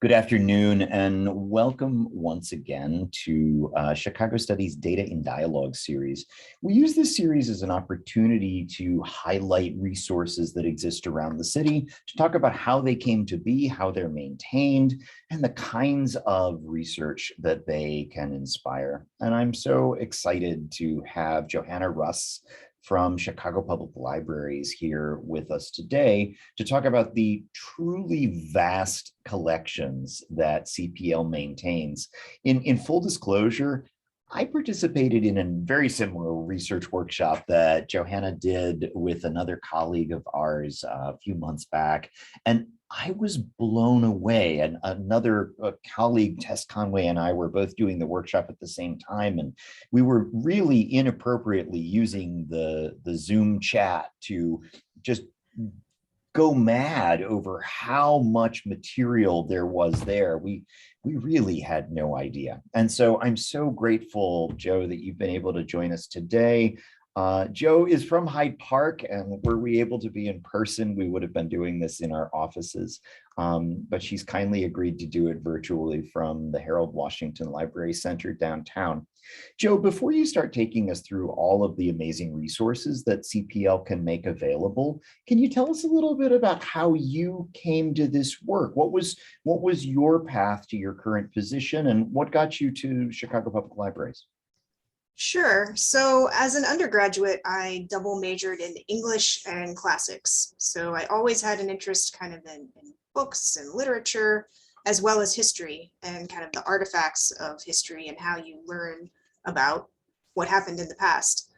Good afternoon and welcome once again to Chicago Studies Data in Dialogue series. We use this series as an opportunity to highlight resources that exist around the city, to talk about how they came to be, how they're maintained, and the kinds of research that they can inspire. And I'm so excited to have Johanna Russ from Chicago Public Libraries here with us today to talk about the truly vast collections that CPL maintains. In full disclosure, I participated in a very similar research workshop that Johanna did with another colleague of ours a few months back, and I was blown away. And another colleague, Tess Conway, and I were both doing the workshop at the same time, and we were really inappropriately using the Zoom chat to just go mad over how much material there was there. We really had no idea. And so I'm so grateful, Joe, that you've been able to join us today. Joe is from Hyde Park, and were we able to be in person, we would have been doing this in our offices. But she's kindly agreed to do it virtually from the Harold Washington Library Center downtown. Joe, before you start taking us through all of the amazing resources that CPL can make available, can you tell us a little bit about how you came to this work? What was your path to your current position, and what got you to Chicago Public Libraries? Sure. So as an undergraduate, I double majored in English and classics. So I always had an interest kind of in books and literature, as well as history and kind of the artifacts of history and how you learn about what happened in the past.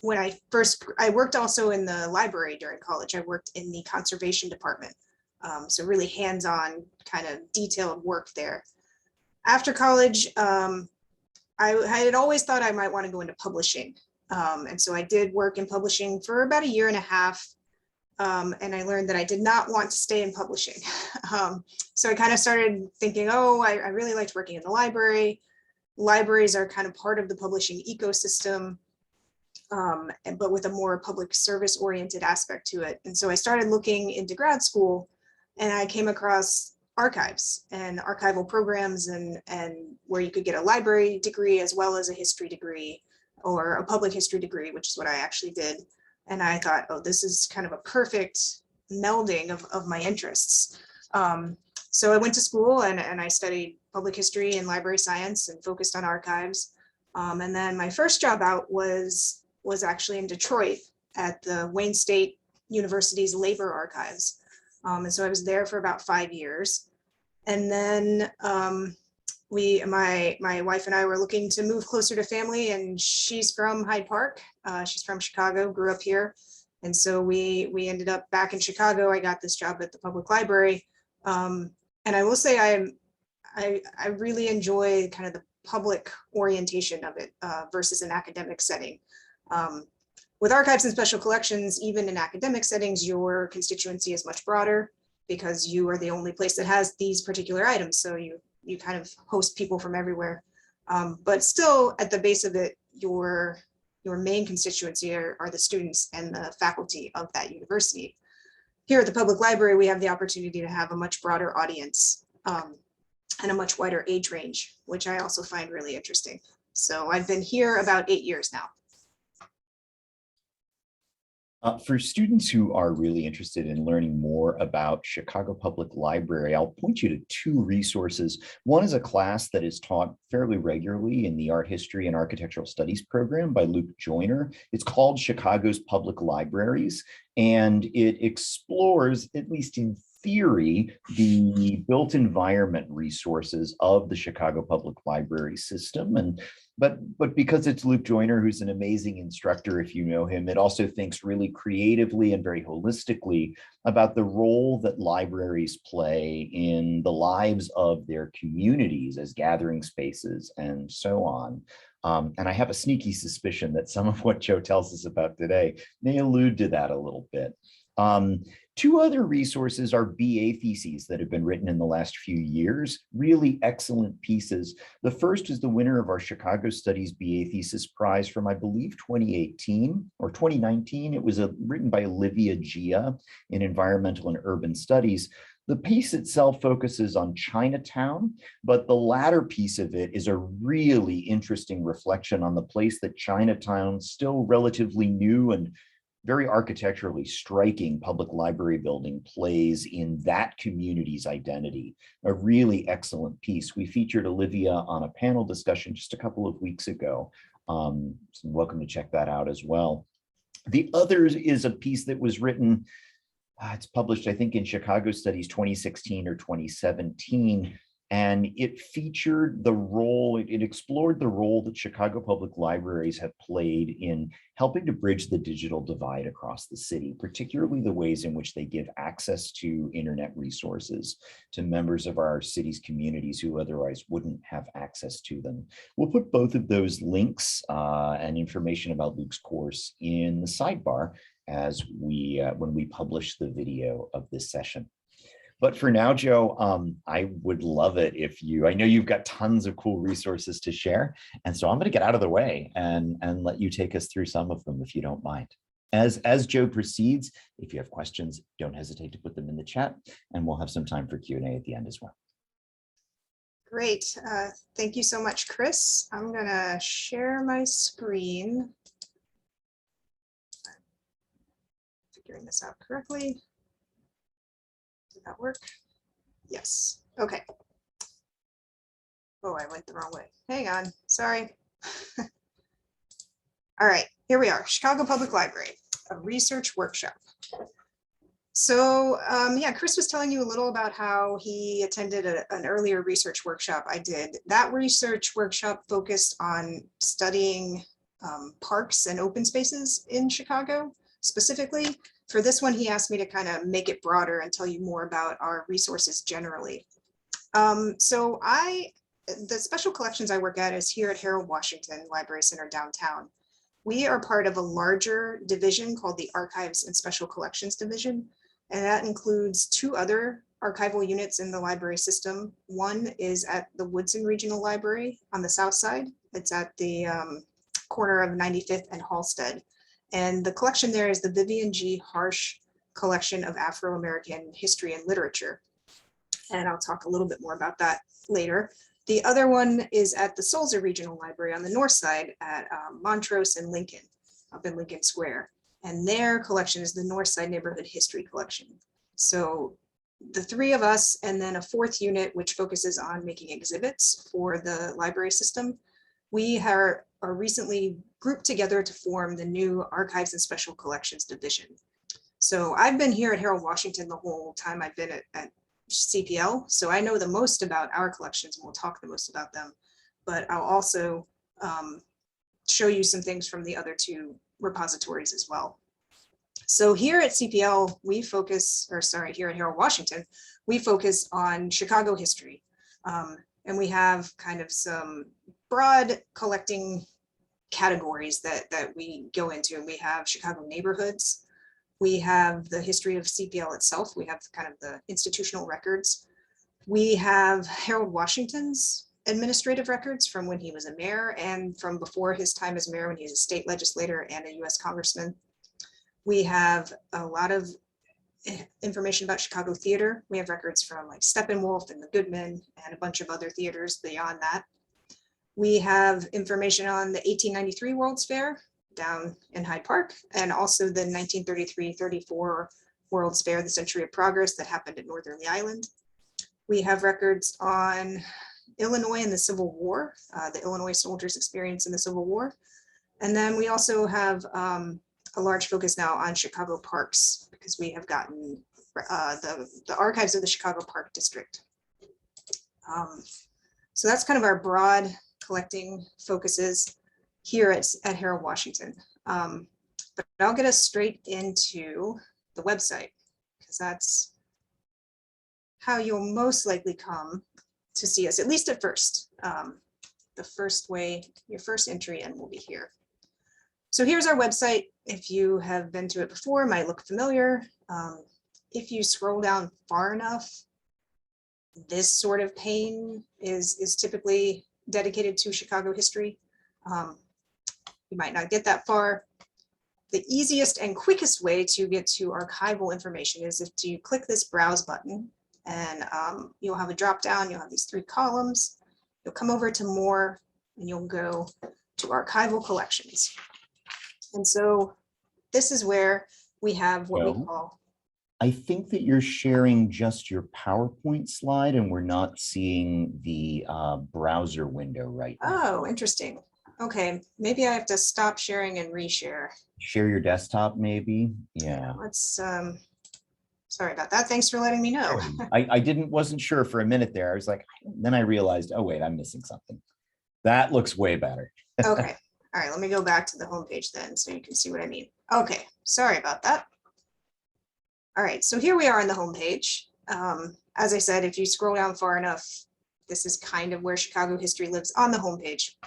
When I worked also in the library during college. I worked in the conservation department. So really hands-on kind of detailed work there. After college, I had always thought I might want to go into publishing. And so I did work in publishing for about a year and a half. And I learned that I did not want to stay in publishing. So I kind of started thinking, oh, I really liked working in the library. Libraries are kind of part of the publishing ecosystem, but with a more public service oriented aspect to it. And so I started looking into grad school, and I came across archives and archival programs and where you could get a library degree as well as a history degree or a public history degree, which is what I actually did. And I thought, oh, this is kind of a perfect melding of my interests. So I went to school and I studied public history and library science and focused on archives. And then my first job out was actually in Detroit at the Wayne State University's labor archives. And so I was there for about 5 years. And then my wife and I were looking to move closer to family, and she's from Hyde Park. She's from Chicago, grew up here. And so we ended up back in Chicago. I got this job at the public library. And I will say I really enjoy kind of the public orientation of it versus an academic setting. With archives and special collections, even in academic settings, your constituency is much broader because you are the only place that has these particular items. So you kind of host people from everywhere. But still, at the base of it, your main constituency are the students and the faculty of that university. Here at the public library, we have the opportunity to have a much broader audience and a much wider age range, which I also find really interesting. So I've been here about 8 years now. For students who are really interested in learning more about Chicago Public Library, I'll point you to two resources. One is a class that is taught fairly regularly in the Art History and Architectural Studies program by Luke Joyner. It's called Chicago's Public Libraries, and it explores, at least in theory, the built environment resources of the Chicago Public Library system. But because it's Luke Joyner, who's an amazing instructor, if you know him, it also thinks really creatively and very holistically about the role that libraries play in the lives of their communities as gathering spaces and so on. And I have a sneaky suspicion that some of what Joe tells us about today may allude to that a little bit. Two other resources are BA theses that have been written in the last few years, really excellent pieces. The first is the winner of our Chicago Studies BA Thesis Prize from, I believe, 2018 or 2019. It was written by Olivia Gia in Environmental and Urban Studies. The piece itself focuses on Chinatown, but the latter piece of it is a really interesting reflection on the place that Chinatown, still relatively new and very architecturally striking public library building, plays in that community's identity. A really excellent piece. We featured Olivia on a panel discussion just a couple of weeks ago. So welcome to check that out as well. The other is a piece that was written, it's published, I think, in Chicago Studies 2016 or 2017, and it featured the role, it explored the role that Chicago Public Libraries have played in helping to bridge the digital divide across the city, particularly the ways in which they give access to internet resources to members of our city's communities who otherwise wouldn't have access to them. We'll put both of those links and information about Luke's course in the sidebar as we when we publish the video of this session. But for now, Joe, I would love it if I know you've got tons of cool resources to share. And so I'm going to get out of the way and let you take us through some of them, if you don't mind. As Joe proceeds, if you have questions, don't hesitate to put them in the chat, and we'll have some time for Q&A at the end as well. Great. Thank you so much, Chris. I'm going to share my screen. Figuring this out correctly. Did that work? Yes. Okay. Oh, I went the wrong way. Hang on. Sorry. All right, here we are. Chicago Public Library, a research workshop. So yeah, Chris was telling you a little about how he attended an earlier research workshop I did. That research workshop focused on studying parks and open spaces in Chicago specifically. For this one, he asked me to kind of make it broader and tell you more about our resources generally. So the special collections I work at is here at Harold Washington Library Center downtown. We are part of a larger division called the Archives and Special Collections Division, and that includes two other archival units in the library system. One is at the Woodson Regional Library on the south side. It's at the corner of 95th and Halsted. And the collection there is the Vivian G. Harsh Collection of Afro-American History and Literature. And I'll talk a little bit more about that later. The other one is at the Sulzer Regional Library on the north side at Montrose and Lincoln, up in Lincoln Square. And their collection is the North Side Neighborhood History Collection. So the three of us, and then a fourth unit, which focuses on making exhibits for the library system. We are recently grouped together to form the new Archives and Special Collections Division. So I've been here at Harold Washington the whole time I've been at CPL, so I know the most about our collections and we'll talk the most about them, but I'll also show you some things from the other two repositories as well. So here at CPL, we focus, or sorry, here at Harold Washington, we focus on Chicago history. And we have kind of some broad collecting categories that we go into. We have Chicago neighborhoods. We have the history of CPL itself. We have kind of the institutional records. We have Harold Washington's administrative records from when he was a mayor and from before his time as mayor when he was a state legislator and a US congressman. We have a lot of information about Chicago theater. We have records from like Steppenwolf and the Goodman and a bunch of other theaters beyond that. We have information on the 1893 World's Fair down in Hyde Park, and also the 1933-34 World's Fair, the Century of Progress, that happened at Northerly Island. We have records on Illinois and the Civil War, the Illinois soldiers' experience in the Civil War. And then we also have a large focus now on Chicago parks, because we have gotten the archives of the Chicago Park District. So that's kind of our broad collecting focuses here at Harold Washington. But I'll get us straight into the website, because that's how you'll most likely come to see us, at least at first. The first way, your first entry in will be here. So here's our website. If you have been to it before, it might look familiar. If you scroll down far enough, this sort of pane is typically dedicated to Chicago history. You might not get that far. The easiest and quickest way to get to archival information is if you click this browse button and you'll have a drop down. You'll have these 3 columns. You'll come over to more, and you'll go to Archival Collections. And so this is where we have what we call. I think that you're sharing just your PowerPoint slide and we're not seeing the browser window right now. Oh, interesting. Okay, maybe I have to stop sharing and reshare. Share your desktop, maybe. Yeah. Let's, sorry about that. Thanks for letting me know. wasn't sure for a minute there. I was like, then I realized, oh wait, I'm missing something. That looks way better. Okay. All right, let me go back to the home page then so you can see what I mean. Okay, sorry about that. All right, so here we are on the home page. As I said, if you scroll down far enough, this is kind of where Chicago history lives on the home page.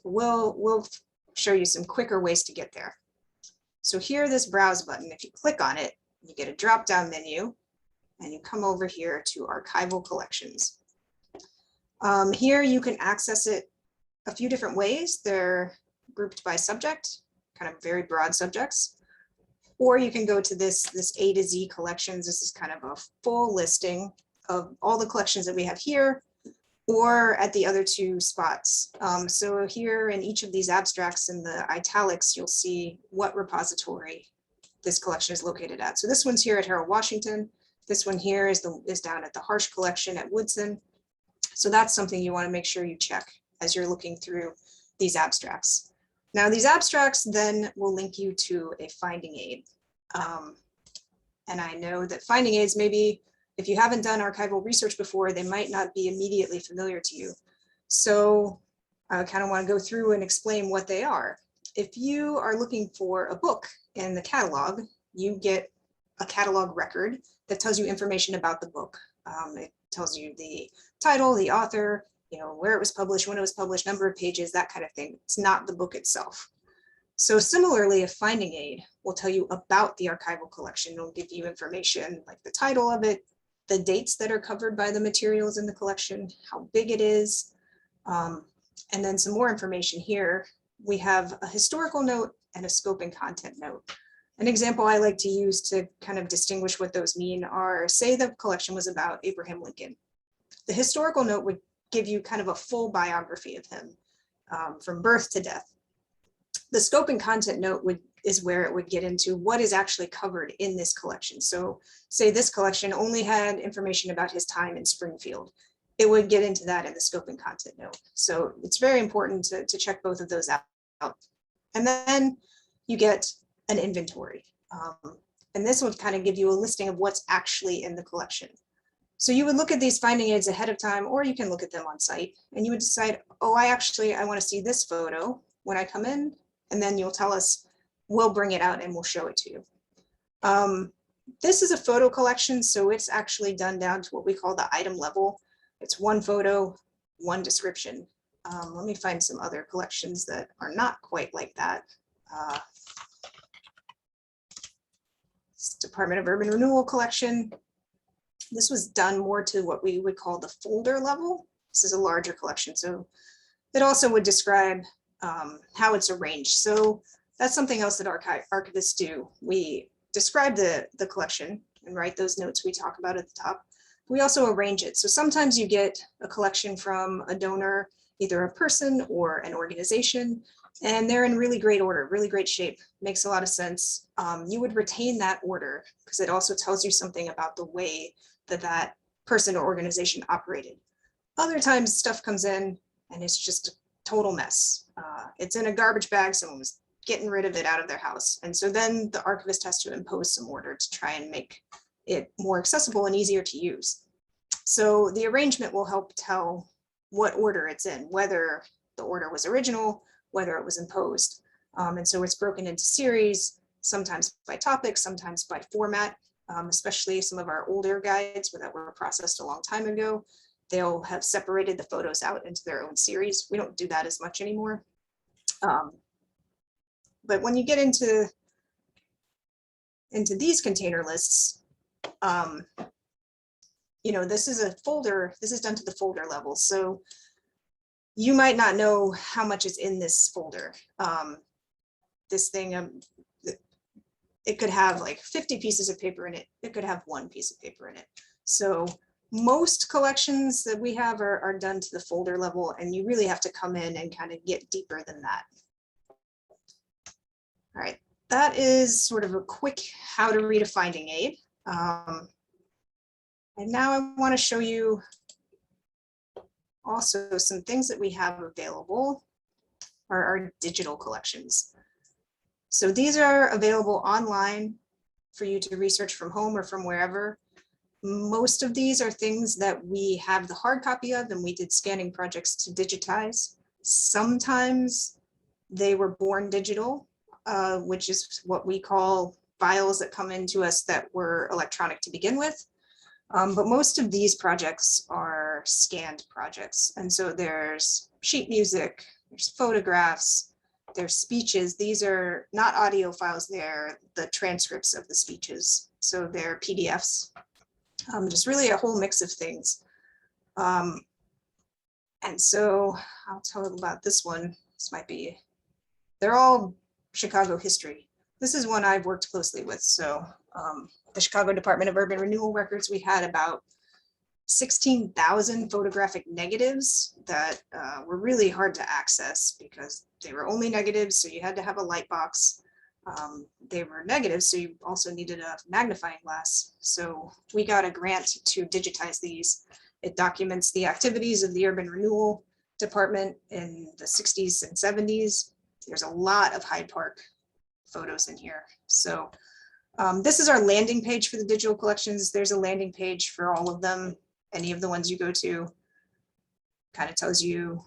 We'll show you some quicker ways to get there. So here, this browse button, if you click on it, you get a drop-down menu, and you come over here to Archival Collections. Here you can access it a few different ways. They're grouped by subject, kind of very broad subjects. Or you can go to this A to Z collections. This is kind of a full listing of all the collections that we have here, or at the other 2 spots. So here in each of these abstracts in the italics, you'll see what repository this collection is located at. So this one's here at Harold Washington. This one here is down at the Harsh collection at Woodson. So that's something you want to make sure you check as you're looking through these abstracts. Now, these abstracts then will link you to a finding aid. And I know that finding aids, maybe if you haven't done archival research before, they might not be immediately familiar to you. So I kind of want to go through and explain what they are. If you are looking for a book in the catalog, you get a catalog record that tells you information about the book. It tells you the title, the author, where it was published, when it was published, number of pages, that kind of thing. It's not the book itself. So similarly, a finding aid will tell you about the archival collection. It'll give you information like the title of it, the dates that are covered by the materials in the collection, how big it is, and then some more information here. We have a historical note and a scope and content note. An example I like to use to kind of distinguish what those mean are, say the collection was about Abraham Lincoln. The historical note would give you kind of a full biography of him from birth to death. The scope and content note is where it would get into what is actually covered in this collection. So say this collection only had information about his time in Springfield. It would get into that in the scope and content note. So it's very important to check both of those out. And then you get an inventory. And this would kind of give you a listing of what's actually in the collection. So you would look at these finding aids ahead of time, or you can look at them on site, and you would decide, oh, I want to see this photo when I come in, and then you'll tell us, we'll bring it out and we'll show it to you. This is a photo collection, so it's actually done down to what we call the item level. It's one photo, one description. Let me find some other collections that are not quite like that. Department of Urban Renewal collection. This was done more to what we would call the folder level. This is a larger collection, so it also would describe how it's arranged. So that's something else that archivists do. We describe the collection and write those notes we talk about at the top. We also arrange it. So sometimes you get a collection from a donor, either a person or an organization, and they're in really great order, really great shape. Makes a lot of sense. You would retain that order because it also tells you something about the way that person or organization operated. Other times stuff comes in and it's just a total mess. It's in a garbage bag, someone was getting rid of it out of their house. And so then the archivist has to impose some order to try and make it more accessible and easier to use. So the arrangement will help tell what order it's in, whether the order was original, whether it was imposed. And so it's broken into series, sometimes by topic, sometimes by format, especially some of our older guides that were processed a long time ago. They'll have separated the photos out into their own series. We don't do that as much anymore. But when you get into these container lists, this is a folder, this is done to the folder level. So you might not know how much is in this folder. This thing, it could have like 50 pieces of paper in it. It could have one piece of paper in it. So Most collections that we have are done to the folder level, and you really have to come in and kind of get deeper than that. All right, that is sort of a quick how to read a finding aid. And now I want to show you also some things that we have available are our digital collections. So these are available online for you to research from home or from wherever. Most of these are things that we have the hard copy of, and we did scanning projects to digitize. Sometimes they were born digital, which is what we call files that come into us that were electronic to begin with. But most of these projects are scanned projects. And so there's sheet music, there's photographs, there's speeches. These are not audio files, they're the transcripts of the speeches. So they're PDFs. Just really a whole mix of things. And so I'll tell you about this one. This might be, they're all Chicago history. This is one I've worked closely with. So the Chicago Department of Urban Renewal records, we had about 16,000 photographic negatives that were really hard to access because they were only negatives. So you had to have a light box. They were negatives, so you also needed a magnifying glass. So we got a grant to digitize these. It documents the activities of the Urban Renewal Department in the 60s and 70s. There's a lot of Hyde Park photos in here. So this is our landing page for the digital collections. There's a landing page for all of them. Any of the ones you go to kind of tells you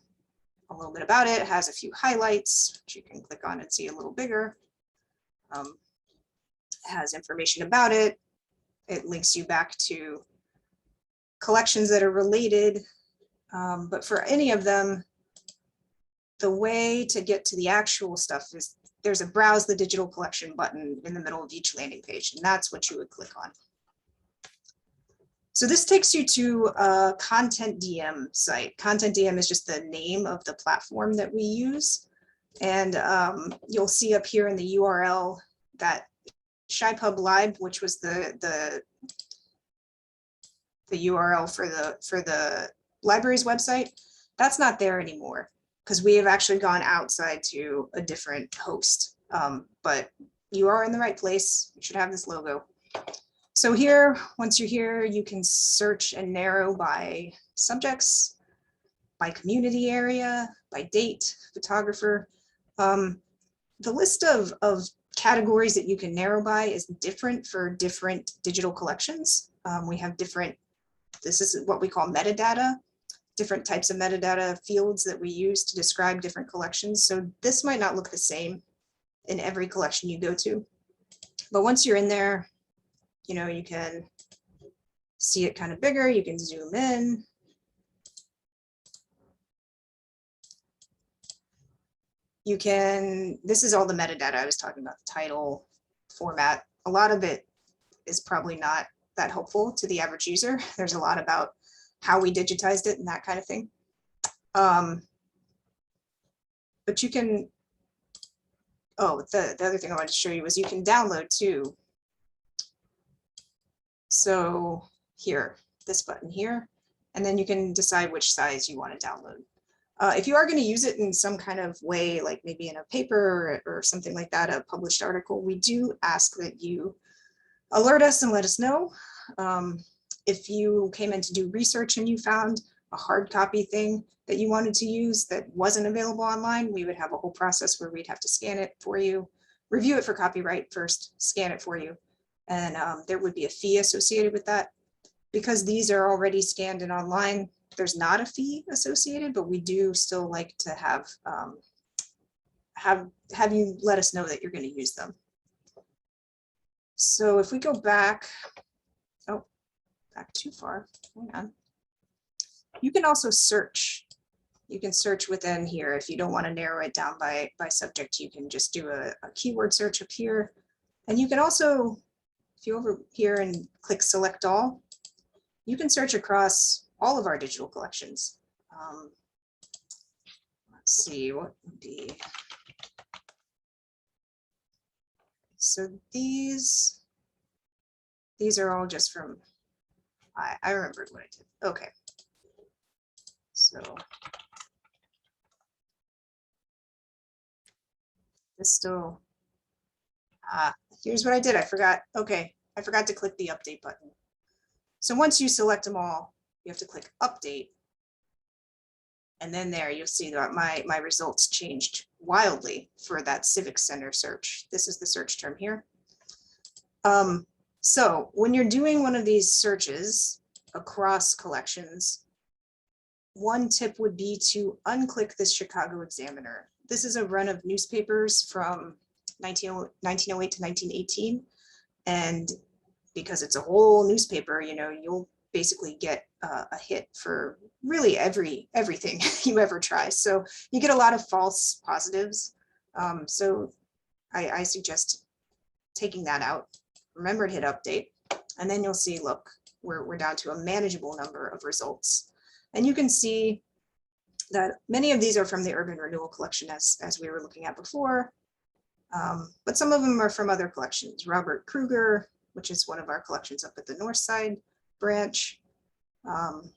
a little bit about it. It has a few highlights, which you can click on and see a little bigger. It has information about it. It links you back to collections that are related. But for any of them, the way to get to the actual stuff is there's a browse the digital collection button in the middle of each landing page, and that's what you would click on. So this takes you to a Content DM site. Content DM is just the name of the platform that we use. And you'll see up here in the URL that SciPub Lib, which was the URL for the library's website, that's not there anymore because we have actually gone outside to a different host. But you are in the right place. You should have this logo. So here, once you're here, you can search and narrow by subjects, by community area, by date, photographer. The list of categories that you can narrow by is different for different digital collections. We have different, this is what we call metadata, different types of metadata fields that we use to describe different collections. So this might not look the same in every collection you go to. But once you're in there, you know, you can see it kind of bigger, you can zoom in. You can, this is all the metadata I was talking about, the title, format. A lot of it is probably not that helpful to the average user. There's a lot about how we digitized it and that kind of thing. But you can, oh, the other thing I wanted to show you was you can download too. So here, this button here, and then you can decide which size you want to download. If you are going to use it in some kind of way, like maybe in a paper or something like that, a published article, we do ask that you alert us and let us know. If you came in to do research and you found a hard copy thing that you wanted to use that wasn't available online, we would have a whole process where we'd have to scan it for you, review it for copyright first, scan it for you. And there would be a fee associated with that. Because these are already scanned and online, there's not a fee associated, but we do still like to have you let us know that you're going to use them. So if we go back, oh, back too far, hang on. You can also search. You can search within here. If you don't want to narrow it down by subject, you can just do a keyword search up here. And you can also, if you over here and click select all, you can search across all of our digital collections. Let's see, what would be. So these are all just from I remembered what I did. Okay. So this still, here's what I did. I forgot. Okay, I forgot to click the update button. So once you select them all, you have to click update. And then there you'll see that my results changed wildly for that Civic Center search. This is the search term here. So when you're doing one of these searches across collections, one tip would be to unclick this Chicago Examiner. This is a run of newspapers from 1908 to 1918. And because it's a whole newspaper, you know, you'll basically get a hit for really everything you ever try. So you get a lot of false positives. So I suggest taking that out. Remember to hit update, and then you'll see, look, we're down to a manageable number of results. And you can see that many of these are from the Urban Renewal collection, as we were looking at before. But some of them are from other collections. Robert Kruger, which is one of our collections up at the North Side branch. And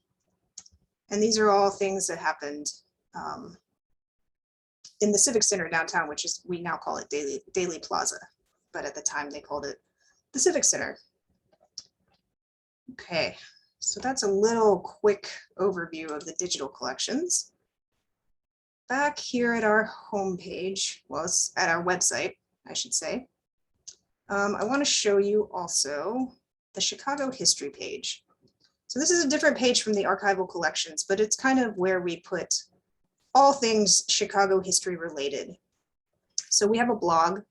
these are all things that happened in the Civic Center downtown, which is, we now call it Daily Plaza, but at the time they called it the Civic Center. Okay, so that's a little quick overview of the digital collections. Back here at our homepage, well, it's at our website, I should say. I want to show you also the Chicago history page. So this is a different page from the archival collections, but it's kind of where we put all things Chicago history related. So we have a blog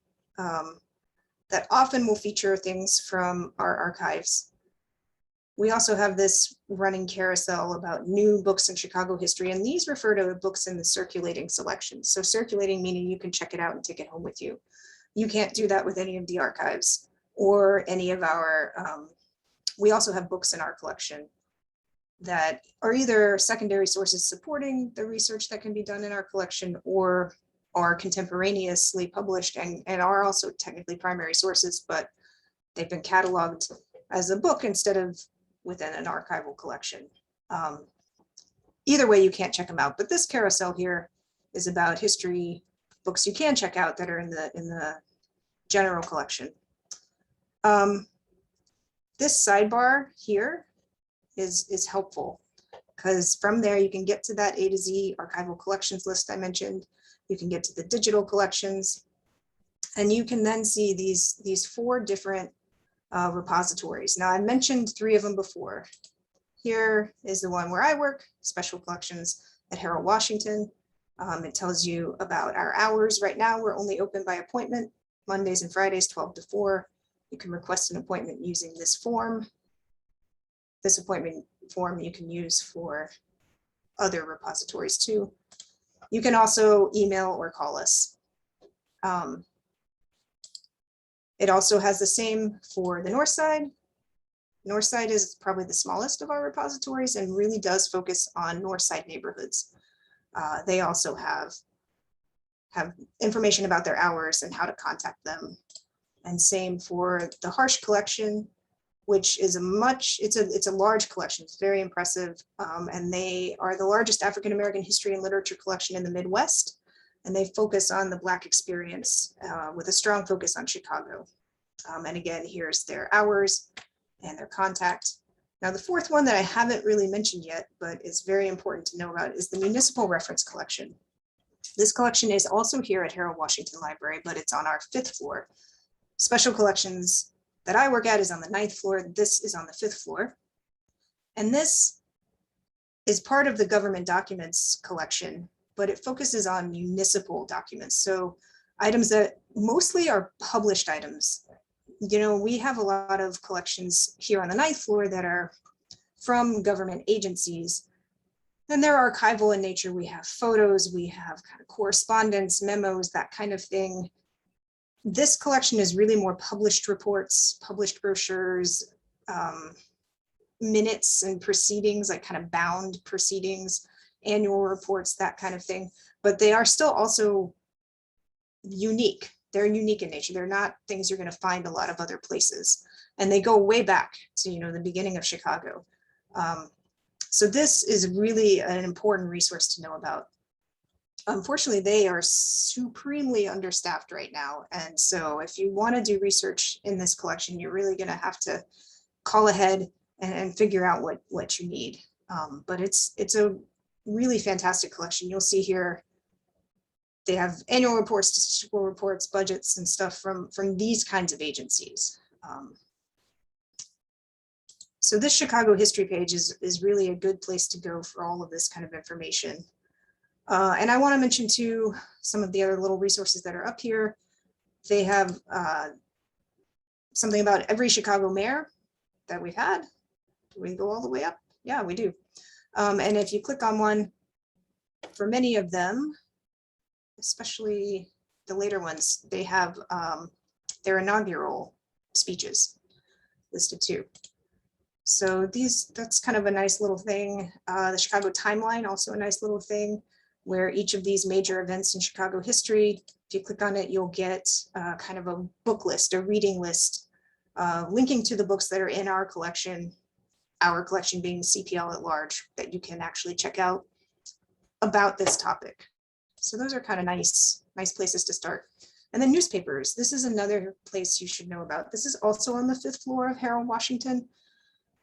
that often will feature things from our archives. We also have this running carousel about new books in Chicago history, and these refer to books in the circulating selections. So circulating meaning you can check it out and take it home with you. You can't do that with any of the archives or any of our, we also have books in our collection that are either secondary sources supporting the research that can be done in our collection, or are contemporaneously published and are also technically primary sources, but they've been cataloged as a book instead of within an archival collection. Either way, you can't check them out, but this carousel here is about history books you can check out that are in the general collection. This sidebar here is helpful, because from there you can get to that A to Z archival collections list I mentioned. You can get to the digital collections, and you can then see these 4 different repositories. Now, I mentioned 3 of them before. Here is the one where I work, Special Collections at Harold Washington. It tells you about our hours. Right now, we're only open by appointment, Mondays and Fridays, 12 to 4. You can request an appointment using this form. This appointment form you can use for other repositories too. You can also email or call us. It also has the same for the North Side. North Side is probably the smallest of our repositories and really does focus on North Side neighborhoods. They also have information about their hours and how to contact them. And same for the Harsh collection, which is it's a large collection. It's very impressive. And they are the largest African-American history and literature collection in the Midwest. And they focus on the Black experience with a strong focus on Chicago. And again, here's their hours and their contact. Now, the 4th one that I haven't really mentioned yet, but is very important to know about, is the Municipal Reference Collection. This collection is also here at Harold Washington Library, but it's on our 5th floor. Special Collections that I work at is on the 9th floor. This is on the 5th floor. And this is part of the government documents collection, but it focuses on municipal documents. So items that mostly are published items. You know, we have a lot of collections here on the 9th floor that are from government agencies, and they're archival in nature. We have photos, we have kind of correspondence, memos, that kind of thing. This collection is really more published reports, published brochures, minutes and proceedings, like kind of bound proceedings, annual reports, that kind of thing. But they are still also unique. They're unique in nature. They're not things you're going to find a lot of other places. And they go way back to, you know, the beginning of Chicago. So this is really an important resource to know about. Unfortunately, they are supremely understaffed right now. And so if you want to do research in this collection, you're really going to have to call ahead and figure out what you need. But it's a really fantastic collection. You'll see here they have annual reports, statistical reports, budgets, and stuff from these kinds of agencies. So this Chicago history page is really a good place to go for all of this kind of information. And I want to mention too some of the other little resources that are up here. They have something about every Chicago mayor that we've had. Do we go all the way up? Yeah, we do. And if you click on one, for many of them, especially the later ones, they have their inaugural speeches listed too. So that's kind of a nice little thing. The Chicago timeline, also a nice little thing, where each of these major events in Chicago history, if you click on it, you'll get kind of a book list, a reading list, linking to the books that are in our collection being CPL at large, that you can actually check out about this topic. So those are kind of nice places to start. And then newspapers. This is another place you should know about. This is also on the 5th floor of Harold Washington.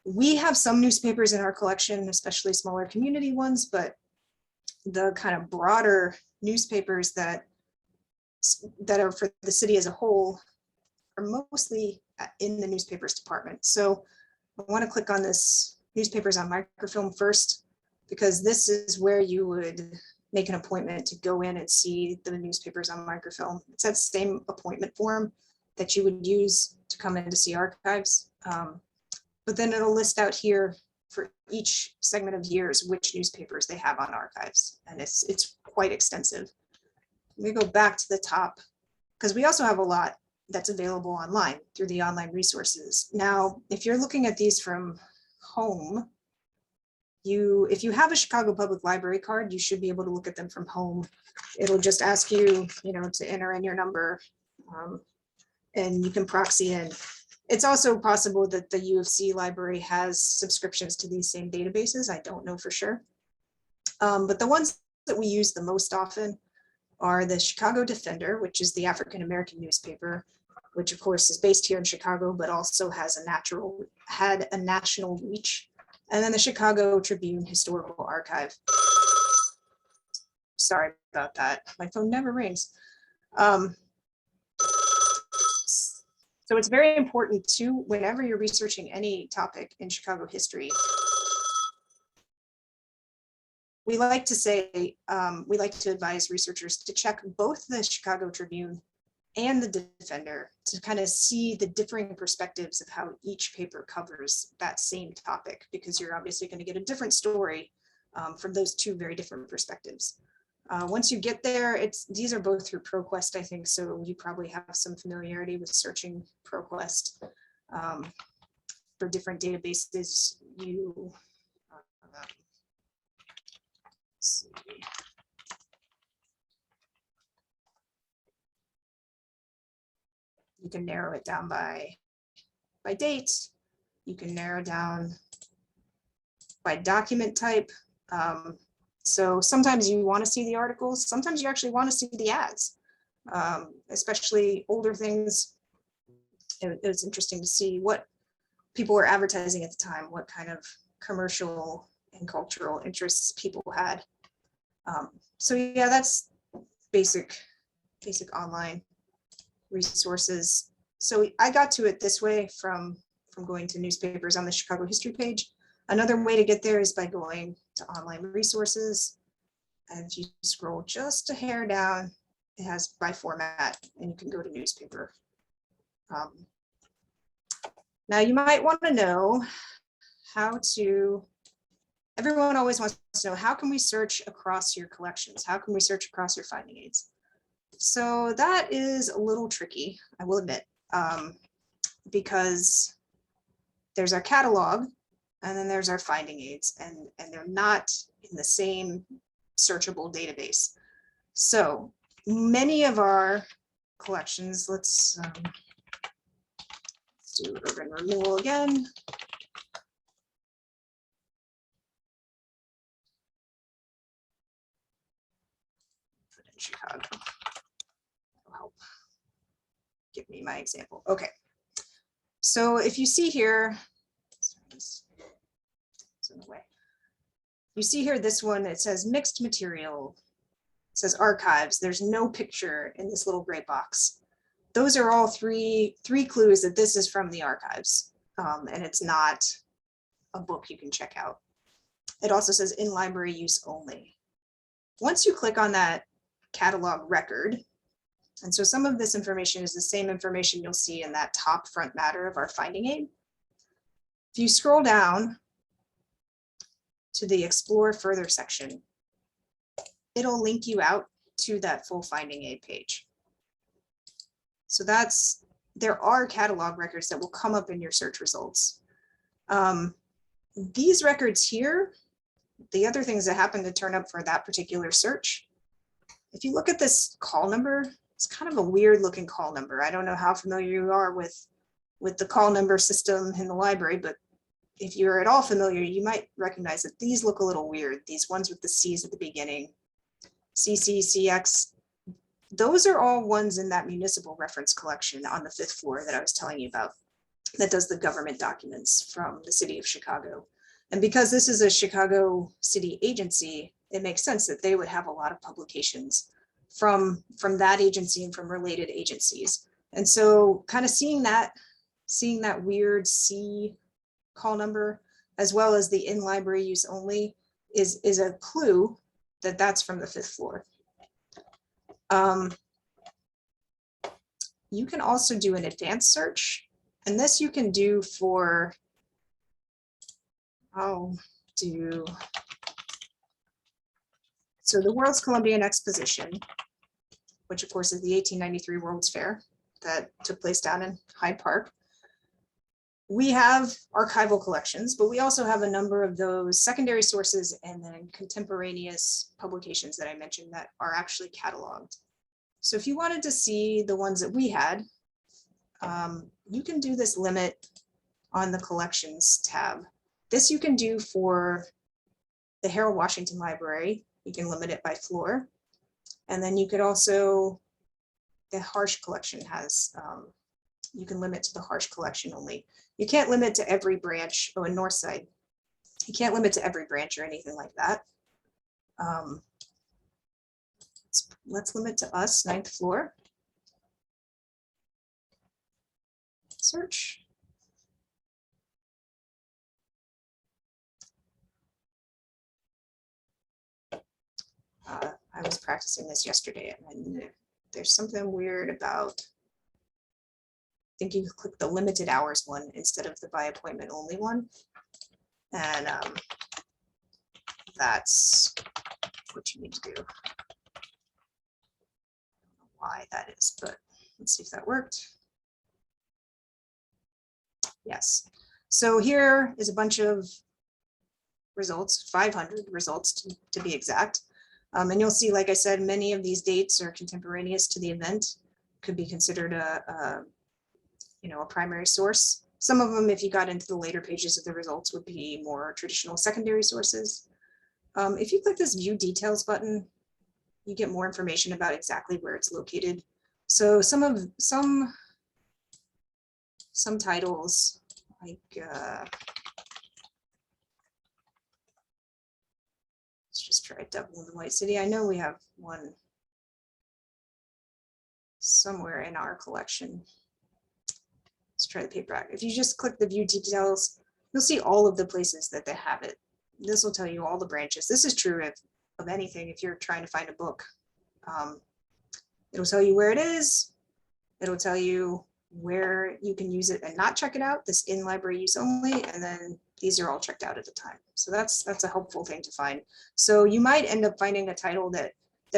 We have some newspapers in our collection, especially smaller community ones, but the kind of broader newspapers that are for the city as a whole are mostly in the newspapers department. So I want to click on this newspapers on microfilm first, because this is where you would make an appointment to go in and see the newspapers on microfilm. It's that same appointment form that you would use to come in to see archives. But then it'll list out here for each segment of years which newspapers they have on archives, and it's quite extensive. We go back to the top, because we also have a lot that's available online through the online resources. Now, if you're looking at these from home, if you have a Chicago Public Library card, you should be able to look at them from home. It'll just ask you, to enter in your number, and you can proxy in. It's also possible that the U of C library has subscriptions to these same databases. I don't know for sure. But the ones that we use the most often are the Chicago Defender, which is the African-American newspaper, which of course is based here in Chicago, but also had a national reach. And then the Chicago Tribune Historical Archive. Sorry about that. My phone never rings. So it's very important too, whenever you're researching any topic in Chicago history, we like to advise researchers to check both the Chicago Tribune and the Defender to kind of see the differing perspectives of how each paper covers that same topic, because you're obviously going to get a different story from those two very different perspectives. Once you get there, these are both through ProQuest, I think, so you probably have some familiarity with searching ProQuest for different databases. You see. You can narrow it down by date. You can narrow down by document type. So sometimes you want to see the articles, sometimes you actually want to see the ads, especially older things. It's interesting to see what people were advertising at the time, what kind of commercial and cultural interests people had. So yeah, that's basic online resources. So I got to it this way from going to newspapers on the Chicago history page. Another way to get there is by going to online resources. And if you scroll just a hair down, it has by format, and you can go to newspaper. Now you might want to know everyone always wants to know, how can we search across your collections? How can we search across your finding aids? So that is a little tricky, I will admit, because there's our catalog, and then there's our finding aids, and they're not in the same searchable database. So many of our collections, let's do urban renewal again. example. Okay. So if you see here, it's in the way. You see here, this one, it says mixed material. It says archives. There's no picture in this little gray box. Those are all three clues that this is from the archives, and it's not a book you can check out. It also says in library use only. Once you click on that catalog record, and so some of this information is the same information you'll see in that top front matter of our finding aid. If you scroll down to the Explore Further section, it'll link you out to that full finding aid page. So there are catalog records that will come up in your search results. These records here, the other things that happen to turn up for that particular search, if you look at this call number, it's kind of a weird looking call number. I don't know how familiar you are with the call number system in the library, but if you're at all familiar, you might recognize that these look a little weird. These ones with the C's at the beginning, CC, CX, those are all ones in that municipal reference collection on the 5th floor that I was telling you about, that does the government documents from the city of Chicago. And because this is a Chicago city agency, it makes sense that they would have a lot of publications from that agency and from related agencies. And so kind of seeing that weird C call number, as well as the in library use only, is a clue that that's from the 5th floor. You can also do an advanced search, and this you can do for, so the World's Columbian Exposition, which of course is the 1893 World's Fair that took place down in Hyde Park. We have archival collections, but we also have a number of those secondary sources and then contemporaneous publications that I mentioned that are actually cataloged. So if you wanted to see the ones that we had, you can do this limit on the collections tab. This you can do for the Harold Washington Library. You can limit it by floor. And then you could also, the Harsh collection has, you can limit to the Harsh collection only. You can't limit to every branch. Oh, in Northside, you can't limit to every branch or anything like that. Let's limit to us, 9th floor. Search. I was practicing this yesterday, and there's something weird about, I think you click the limited hours one instead of the by appointment only one. And that's what you need to do. I don't know why that is, but let's see if that worked. Yes. So here is a bunch of results, 500 results to be exact. And you'll see, like I said, many of these dates are contemporaneous to the event, could be considered a primary source. Some of them, if you got into the later pages of the results, would be more traditional secondary sources. If you click this View Details button, you get more information about exactly where it's located. So some titles, like let's just try Dublin and White City. I know we have one somewhere in our collection. Let's try the paperback. If you just click the View Details, you'll see all of the places that they have it. This will tell you all the branches. This is true of anything. If you're trying to find a book, it'll tell you where it is. It'll tell you where you can use it and not check it out, this in library use only, and then these are all checked out at the time. So that's a helpful thing to find. So you might end up finding a title that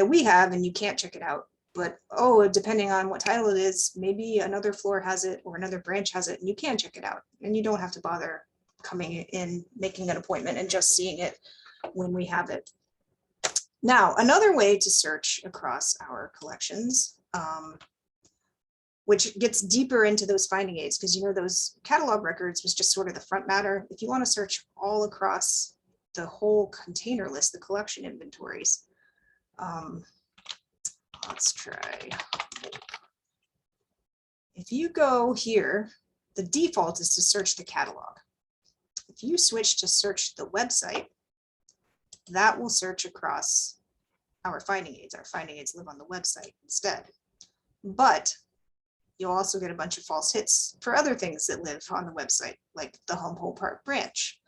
we have and you can't check it out, but depending on what title it is, maybe another floor has it or another branch has it and you can check it out, and you don't have to bother coming in, making an appointment and just seeing it when we have it. Now, another way to search across our collections, which gets deeper into those finding aids, because those catalog records was just sort of the front matter. If you want to search all across the whole container list, the collection inventories, let's try If you go here, the default is to search the catalog. If you switch to search the website, that will search across our finding aids. Our finding aids live on the website instead. But you'll also get a bunch of false hits for other things that live on the website, like the Humboldt Park branch,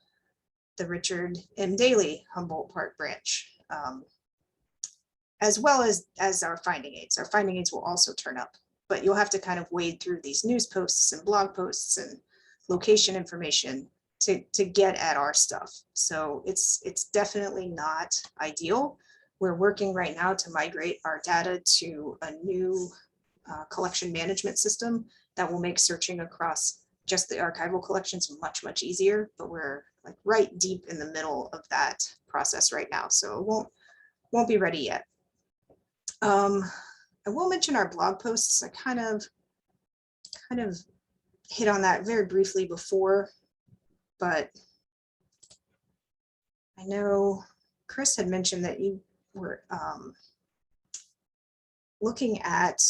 the Richard M. Daley Humboldt Park branch, as well as our finding aids. Our finding aids will also turn up, but you'll have to kind of wade through these news posts and blog posts and location information to get at our stuff. So it's definitely not ideal. We're working right now to migrate our data to a new collection management system that will make searching across just the archival collections much, much easier, but we're like right deep in the middle of that process right now. So it won't be ready yet. I will mention our blog posts. I kind of hit on that very briefly before, but I know Chris had mentioned that you were looking at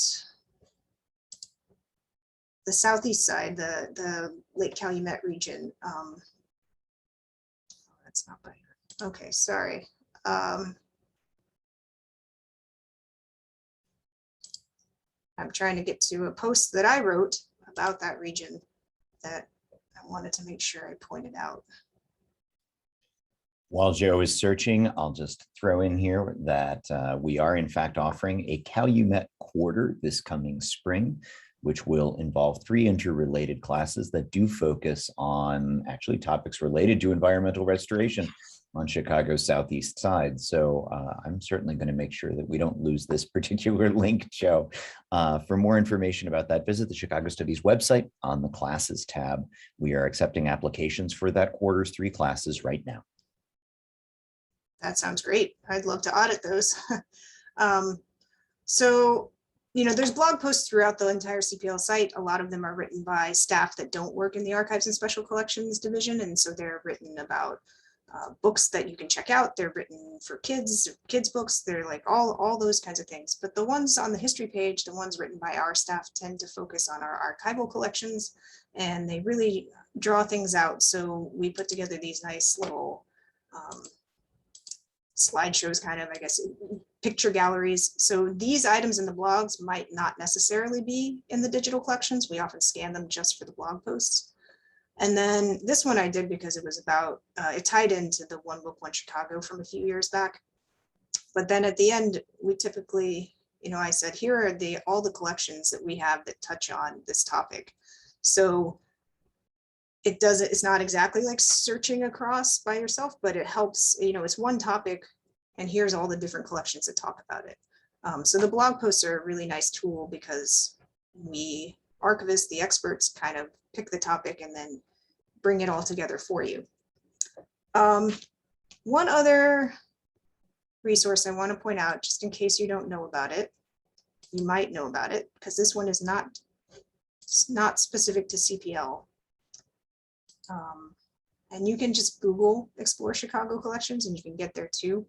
the southeast side, the Lake Calumet region. That's not right. Okay, sorry. I'm trying to get to a post that I wrote about that region that I wanted to make sure I pointed out. While Joe is searching, I'll just throw in here that we are in fact offering a Calumet quarter this coming spring, which will involve 3 interrelated classes that do focus on actually topics related to environmental restoration on Chicago's southeast side. So I'm certainly going to make sure that we don't lose this particular link, Joe. For more information about that, visit the Chicago Studies website on the classes tab. We are accepting applications for that quarter's 3 classes right now. That sounds great. I'd love to audit those. So, you know, there's blog posts throughout the entire CPL site. A lot of them are written by staff that don't work in the Archives and Special Collections division. And so they're written about books that you can check out. They're written for kids books. They're like all those kinds of things. But the ones on the history page, the ones written by our staff, tend to focus on our archival collections, and they really draw things out. So we put together these nice little slideshows, kind of, I guess, picture galleries. So these items in the blogs might not necessarily be in the digital collections. We often scan them just for the blog posts. And then this one I did because it was about, it tied into the One Book, One Chicago from a few years back. But then at the end, we typically, you know, I said, here are all the collections that we have that touch on this topic. So it's not exactly like searching across by yourself, but it helps, you know, it's one topic and here's all the different collections that talk about it. So the blog posts are a really nice tool because we archivists, the experts, kind of pick the topic and then bring it all together for you. One other resource I want to point out, just in case you don't know about it, you might know about it, because this one is not specific to CPL. And you can just Google Explore Chicago Collections and you can get there too.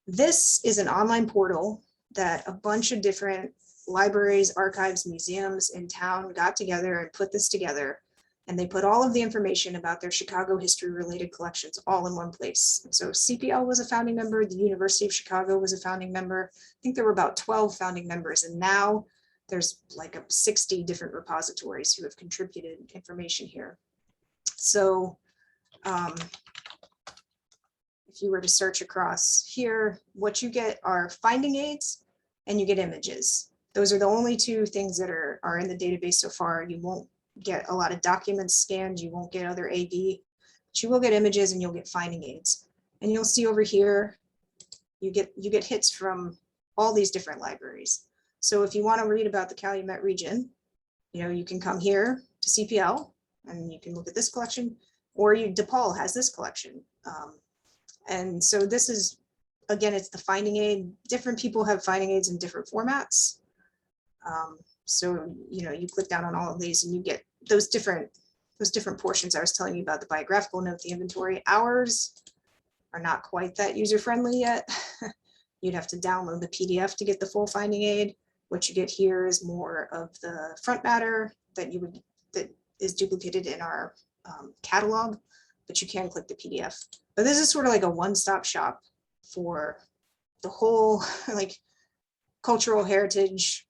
This is an online portal that a bunch of different libraries, archives, museums in town got together and put this together. And they put all of the information about their Chicago history related collections all in one place. And so CPL was a founding member, the University of Chicago was a founding member. I think there were about 12 founding members, and now there's like 60 different repositories who have contributed information here. So if you were to search across here, what you get are finding aids and you get images. Those are the only 2 things that are in the database so far. You won't get a lot of documents scanned, you won't get other AD, but you will get images and you'll get finding aids. And you'll see over here, you get hits from all these different libraries. So if you want to read about the Calumet region, you know, you can come here to CPL and you can look at this collection, or DePaul has this collection. And so this is, again, it's the finding aid. Different people have finding aids in different formats. So, you know, you click down on all of these and you get those different portions I was telling you about, the biographical note, the inventory. Ours are not quite that user-friendly yet. You'd have to download the PDF to get the full finding aid, What you get here is more of the front matter that is duplicated in our catalog, but you can click the PDF. But this is sort of like a one-stop shop for the whole like cultural heritage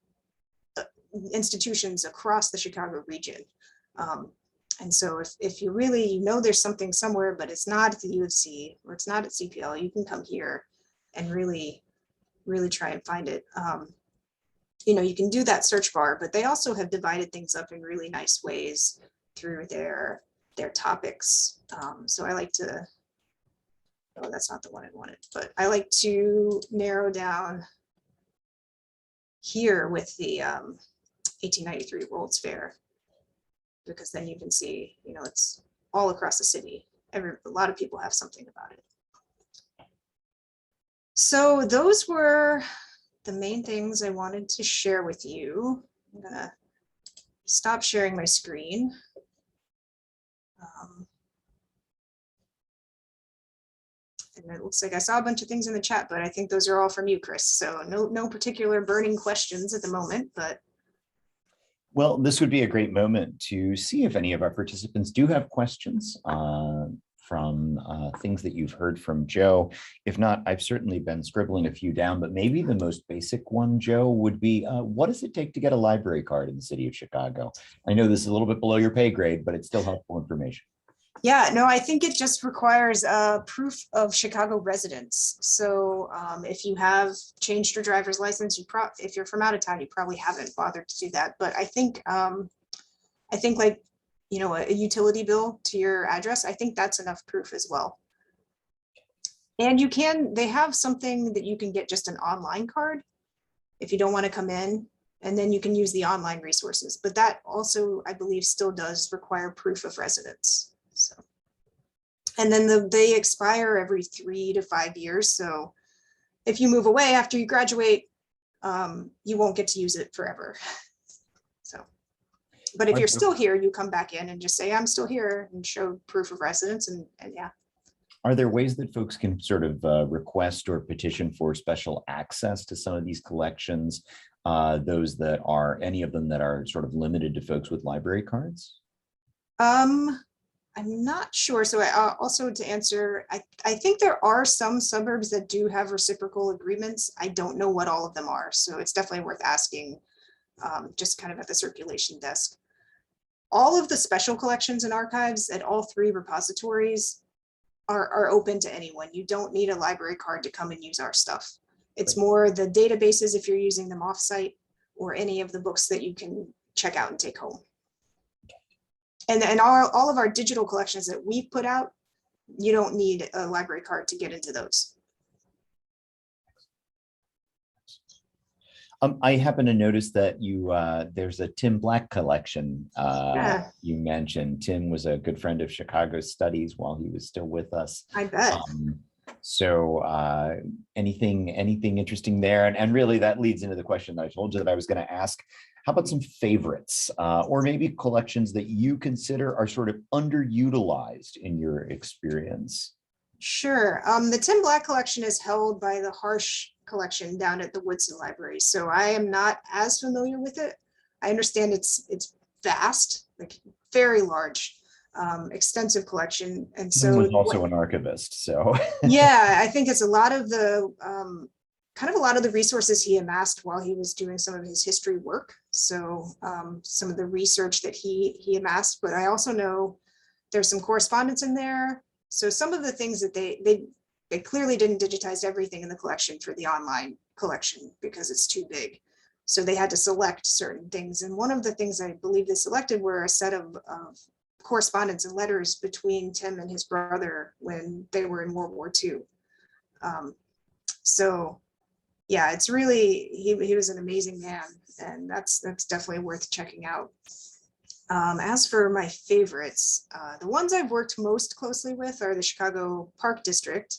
institutions across the Chicago region. And so if you really, there's something somewhere, but it's not at the U of C or it's not at CPL, you can come here and really try and find it. You can do that search bar, but they also have divided things up in really nice ways through their topics. So I like to, oh, that's not the one I wanted, but I like to narrow down here with the 1893 World's Fair, because then you can see, it's all across the city. A lot of people have something about it. So those were the main things I wanted to share with you. I'm gonna stop sharing my screen. And it looks like I saw a bunch of things in the chat, but I think those are all from you, Chris. So no particular burning questions at the moment, but. Well, this would be a great moment to see if any of our participants do have questions from things that you've heard from Joe. If not, I've certainly been scribbling a few down, but maybe the most basic one, Joe, would be what does it take to get a library card in the city of Chicago? I know this is a little bit below your pay grade, but it's still helpful information. Yeah, no, I think it just requires proof of Chicago residence. So if you have changed your driver's license, if you're from out of town, you probably haven't bothered to do that. But I think like, a utility bill to your address, I think that's enough proof as well. And they have something that you can get just an online card if you don't want to come in, and then you can use the online resources. But that also, I believe, still does require proof of residence. So, and then they expire every 3 to 5 years. So if you move away after you graduate, you won't get to use it forever. So, but if you're still here, you come back in and just say, I'm still here, and show proof of residence, and yeah. Are there ways that folks can sort of request or petition for special access to some of these collections? Any of them that are sort of limited to folks with library cards? I'm not sure. So also to answer, I think there are some suburbs that do have reciprocal agreements. I don't know what all of them are. So it's definitely worth asking, just kind of at the circulation desk. All of the special collections and archives at all 3 repositories are open to anyone. You don't need a library card to come and use our stuff. It's more the databases if you're using them offsite, or any of the books that you can check out and take home. And all of our digital collections that we've put out, you don't need a library card to get into those. I happen to notice that there's a Tim Black collection Yeah. you mentioned. Tim was a good friend of Chicago Studies while he was still with us. I bet. So anything interesting there? And really that leads into the question that I told you that I was going to ask. How about some favorites or maybe collections that you consider are sort of underutilized in your experience? Sure. The Tim Black collection is held by the Harsh collection down at the Woodson Library. So I am not as familiar with it. I understand it's vast, like very large, extensive collection. And so Tim was also an archivist. So yeah, I think it's a lot of the resources he amassed while he was doing some of his history work. So some of the research that he amassed, but I also know there's some correspondence in there. So some of the things that they clearly didn't digitize everything in the collection for the online collection because it's too big. So they had to select certain things. And one of the things I believe they selected were a set of correspondence and letters between Tim and his brother when they were in World War II. So yeah, it's really, he was an amazing man, and that's definitely worth checking out. As for my favorites, the ones I've worked most closely with are the Chicago Park District,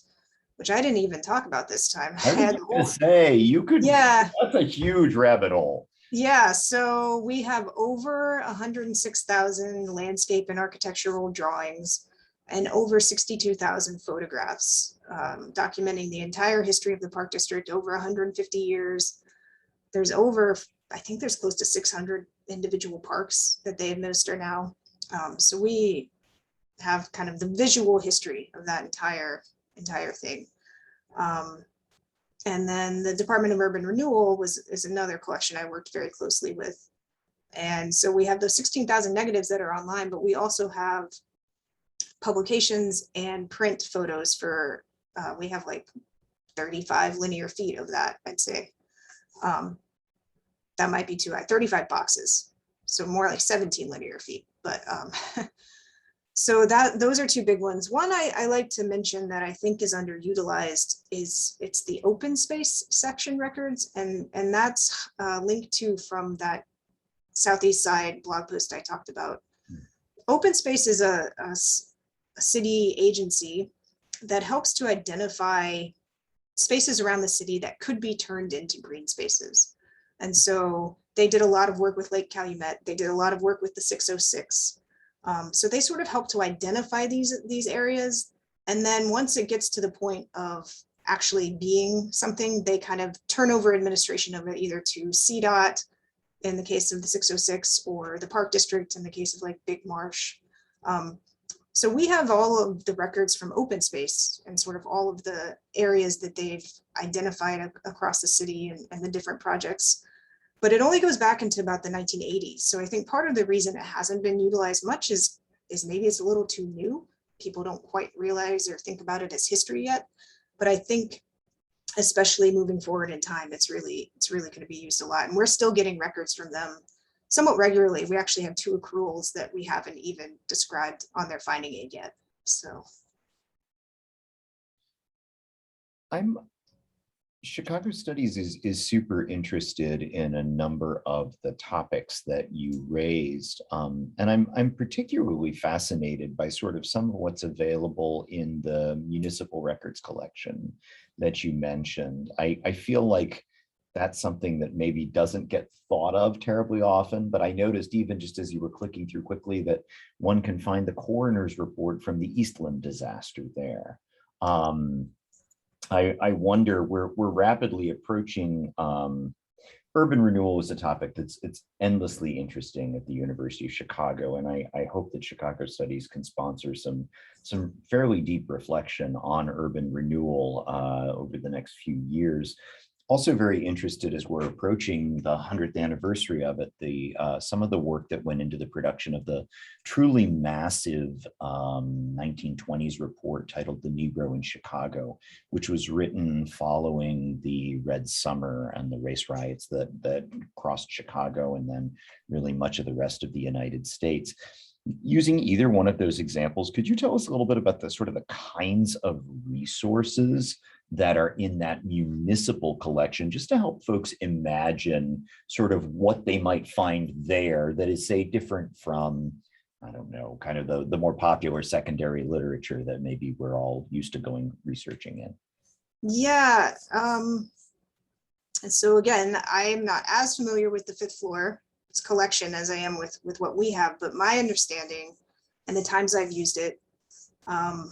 which I didn't even talk about this time. I was going to say, you could, yeah, that's a huge rabbit hole. Yeah, so we have over 106,000 landscape and architectural drawings and over 62,000 photographs, documenting the entire history of the Park District over 150 years. There's over I think there's close to 600 individual parks that they administer now. So we have kind of the visual history of that entire thing. And then the Department of Urban Renewal is another collection I worked very closely with. And so we have those 16,000 negatives that are online, but we also have publications and print photos for, we have like 35 linear feet of that, I'd say. That might be too high, 35 boxes. So more like 17 linear feet, but so those are two big ones. One I like to mention that I think is underutilized is it's the open space section records, and that's linked to from that Southeast Side blog post I talked about. Open space is a city agency that helps to identify spaces around the city that could be turned into green spaces. And so they did a lot of work with Lake Calumet. They did a lot of work with the 606. So they sort of help to identify these areas. And then once it gets to the point of actually being something, they kind of turn over administration of it either to CDOT in the case of the 606 or the Park District in the case of like Big Marsh. So we have all of the records from open space and sort of all of the areas that they've identified across the city and the different projects. But it only goes back into about the 1980s. So I think part of the reason it hasn't been utilized much is maybe it's a little too new. People don't quite realize or think about it as history yet. But I think especially moving forward in time, it's really going to be used a lot. And we're still getting records from them somewhat regularly. We actually have 2 accruals that we haven't even described on their finding aid yet. So Chicago Studies is super interested in a number of the topics that you raised. And I'm particularly fascinated by sort of some of what's available in the municipal records collection that you mentioned. I feel like that's something that maybe doesn't get thought of terribly often, but I noticed even just as you were clicking through quickly that one can find the coroner's report from the Eastland disaster there. I wonder, we're rapidly approaching, urban renewal is a topic it's endlessly interesting at the University of Chicago, and I hope that Chicago Studies can sponsor some fairly deep reflection on urban renewal over the next few years. Also very interested as we're approaching the 100th anniversary of it, some of the work that went into the production of the truly massive 1920s report titled The Negro in Chicago, which was written following the Red Summer and the race riots that crossed Chicago and then really much of the rest of the United States. Using either one of those examples, could you tell us a little bit about the sort of the kinds of resources that are in that municipal collection, just to help folks imagine sort of what they might find there that is, say, different from, I don't know, kind of the more popular secondary literature that maybe we're all used to going researching in? yeah, and so again, I'm not as familiar with the fifth floor collection as I am with what we have, but my understanding and the times I've used it, I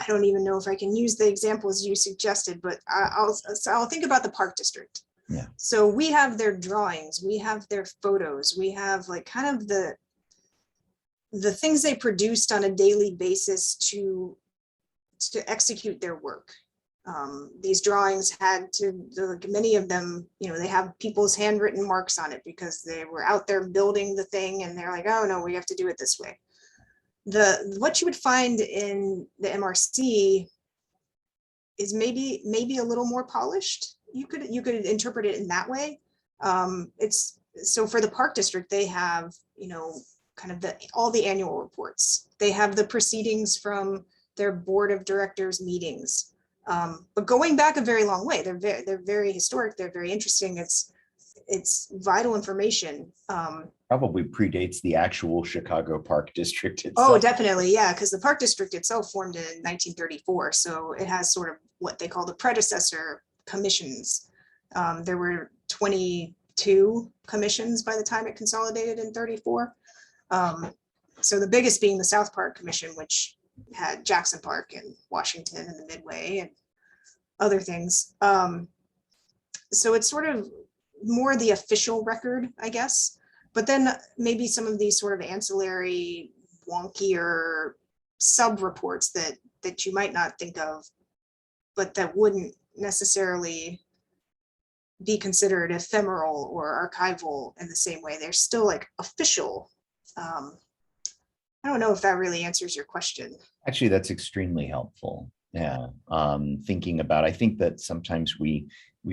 don't even know if I can use the examples you suggested, but I'll think about the Park District. Yeah. So we have their drawings, we have their photos, we have like kind of the things they produced on a daily basis to execute their work. These drawings had many of them, they have people's handwritten marks on it because they were out there building the thing and they're like, oh no, we have to do it this way. What you would find in the MRC is maybe a little more polished. You could interpret it in that way. It's so for the Park District, they have, kind of all the annual reports. They have the proceedings from their board of directors meetings. But going back a very long way, they're very historic. They're very interesting. It's vital information. Probably predates the actual Chicago Park District itself. Oh, definitely, yeah, because the Park District itself formed in 1934, so it has sort of what they call the predecessor commissions. There were 22 commissions by the time it consolidated in 34. So the biggest being the South Park Commission, which had Jackson Park and Washington and the Midway and other things. So it's sort of more the official record, I guess. But then maybe some of these sort of ancillary, wonkier sub-reports that you might not think of, but that wouldn't necessarily be considered ephemeral or archival in the same way. They're still like official. I don't know if that really answers your question. Actually, that's extremely helpful. Yeah. Thinking about, I think that sometimes we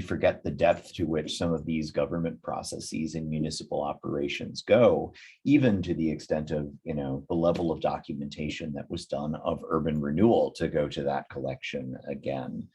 forget the depth to which some of these government processes and municipal operations go, even to the extent of, the level of documentation that was done of urban renewal to go to that collection again.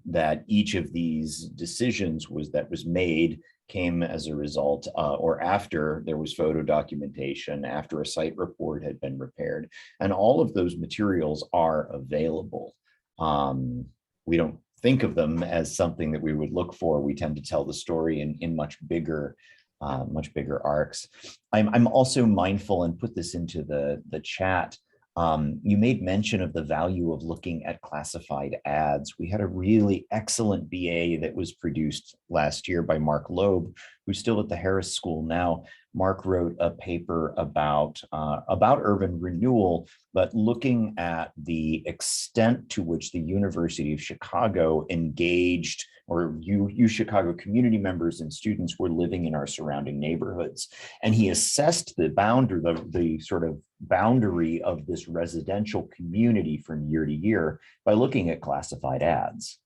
That each of these decisions was made came as a result or after there was photo documentation, after a site report had been prepared, and all of those materials are available. We don't think of them as something that we would look for. We tend to tell the story in much bigger arcs. I'm also mindful, and put this into the chat. You made mention of the value of looking at classified ads. We had a really excellent BA that was produced last year by Mark Loeb, who's still at the Harris School now. Mark wrote a paper about urban renewal, but looking at the extent to which the University of Chicago engaged, or you Chicago community members and students were living in our surrounding neighborhoods. And he assessed the boundary, the sort of boundary of this residential community from year to year by looking at classified ads.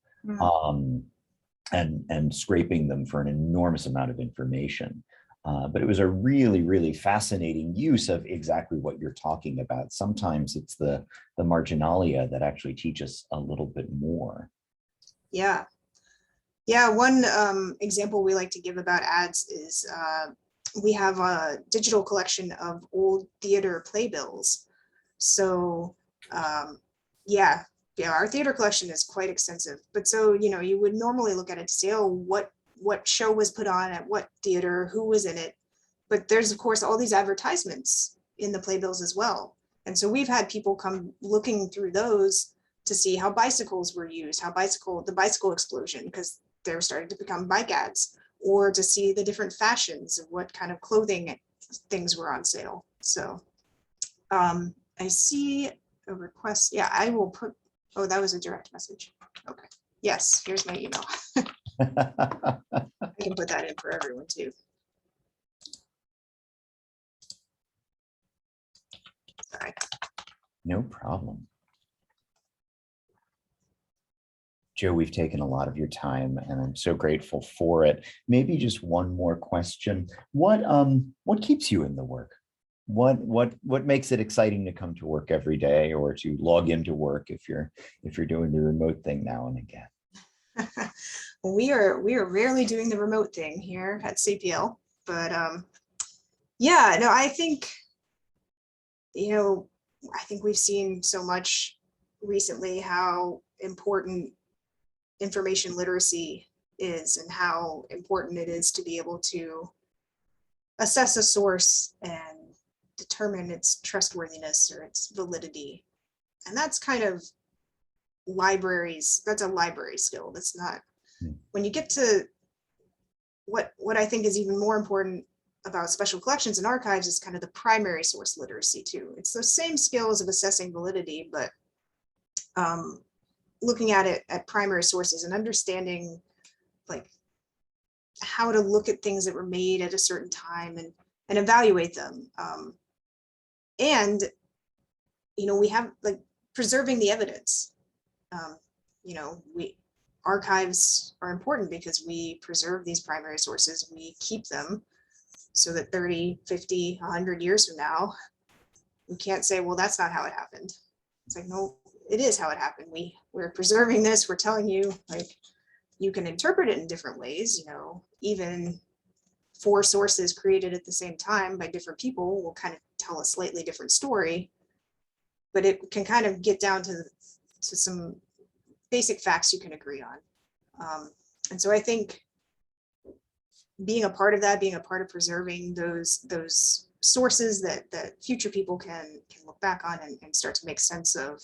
And scraping them for an enormous amount of information. But it was a really, really fascinating use of exactly what you're talking about. Sometimes it's the marginalia that actually teach us a little bit more. Yeah. Yeah, one example we like to give about ads is we have a digital collection of old theater playbills. So yeah, our theater collection is quite extensive. But so, you would normally look at it to say, oh, what show was put on at what theater, who was in it. But there's, of course, all these advertisements in the playbills as well. And so we've had people come looking through those to see how bicycles were used, the bicycle explosion, because they're starting to become bike ads, or to see the different fashions of what kind of clothing things were on sale. So I see a request. Yeah, I will put, oh, that was a direct message. Okay. Yes, here's my email. I can put that in for everyone too. Sorry. No problem. Joe, we've taken a lot of your time and I'm so grateful for it. Maybe just one more question. What keeps you in the work? What makes it exciting to come to work every day, or to log into work if you're doing the remote thing now and again? Well, we are rarely doing the remote thing here at CPL, but yeah, no, I think we've seen so much recently how important information literacy is, and how important it is to be able to assess a source and determine its trustworthiness or its validity. And that's kind of that's a library skill. That's not, when you get to what I think is even more important about special collections and archives is kind of the primary source literacy too. It's those same skills of assessing validity, but looking at it at primary sources and understanding like how to look at things that were made at a certain time and evaluate them. And we have like preserving the evidence. Archives are important because we preserve these primary sources. We keep them so that 30, 50, 100 years from now, we can't say, well, that's not how it happened. It's like, no, it is how it happened. We're preserving this. We're telling you, like, you can interpret it in different ways. Even 4 sources created at the same time by different people will kind of tell a slightly different story, but it can kind of get down to some basic facts you can agree on. And so I think being a part of that, being a part of preserving those sources that future people can look back on and start to make sense of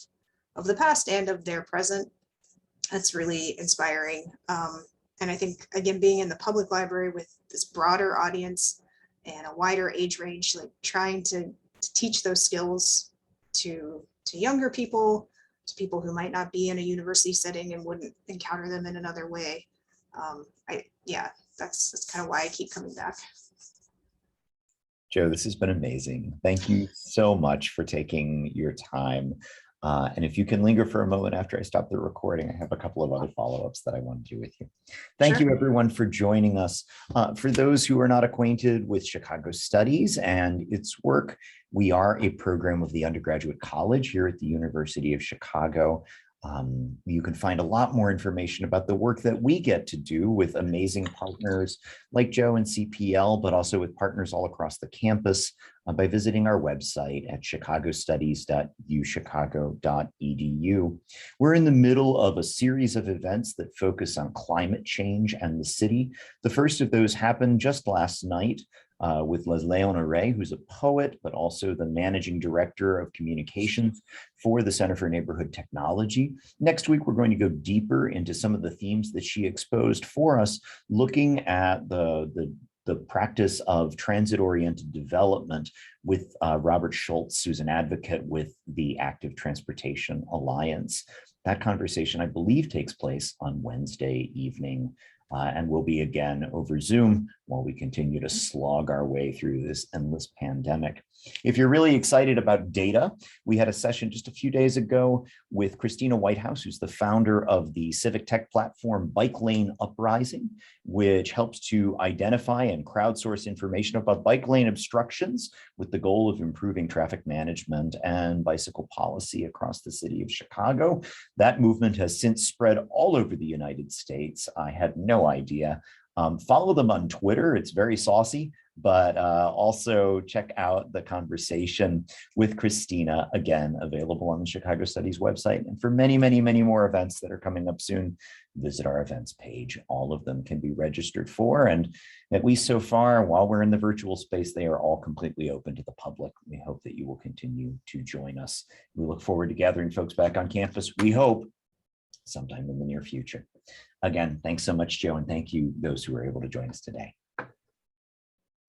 the past and of their present, that's really inspiring. And I think, again, being in the public library with this broader audience and a wider age range, like trying to teach those skills to younger people, to people who might not be in a university setting and wouldn't encounter them in another way. Yeah, that's kind of why I keep coming back. Jo, this has been amazing. Thank you so much for taking your time. And if you can linger for a moment after I stop the recording, I have a couple of other follow-ups that I want to do with you. Thank you, everyone, for joining us. For those who are not acquainted with Chicago Studies and its work, we are a program of the undergraduate college here at the University of Chicago. You can find a lot more information about the work that we get to do with amazing partners like Jo and CPL, but also with partners all across the campus by visiting our website at chicagostudies.uchicago.edu. We're in the middle of a series of events that focus on climate change and the city. The first of those happened just last night with Leslie Honoré, who's a poet, but also the managing director of communications for the Center for Neighborhood Technology. Next week, we're going to go deeper into some of the themes that she exposed for us, looking at the practice of transit-oriented development with Robert Schultz, who's an advocate with the Active Transportation Alliance. That conversation, I believe, takes place on Wednesday evening. And will be again over Zoom while we continue to slog our way through this endless pandemic. If you're really excited about data, we had a session just a few days ago with Christina Whitehouse, who's the founder of the civic tech platform Bike Lane Uprising, which helps to identify and crowdsource information about bike lane obstructions with the goal of improving traffic management and bicycle policy across the city of Chicago. That movement has since spread all over the United States. I had no idea. Follow them on Twitter. It's very saucy, but also check out the conversation with Christina, again, available on the Chicago Studies website. And for many, many, many more events that are coming up soon, visit our events page. All of them can be registered for. And at least so far, while we're in the virtual space, they are all completely open to the public. We hope that you will continue to join us. We look forward to gathering folks back on campus, we hope, sometime in the near future. Again, thanks so much, Jo, and thank you those who were able to join us today.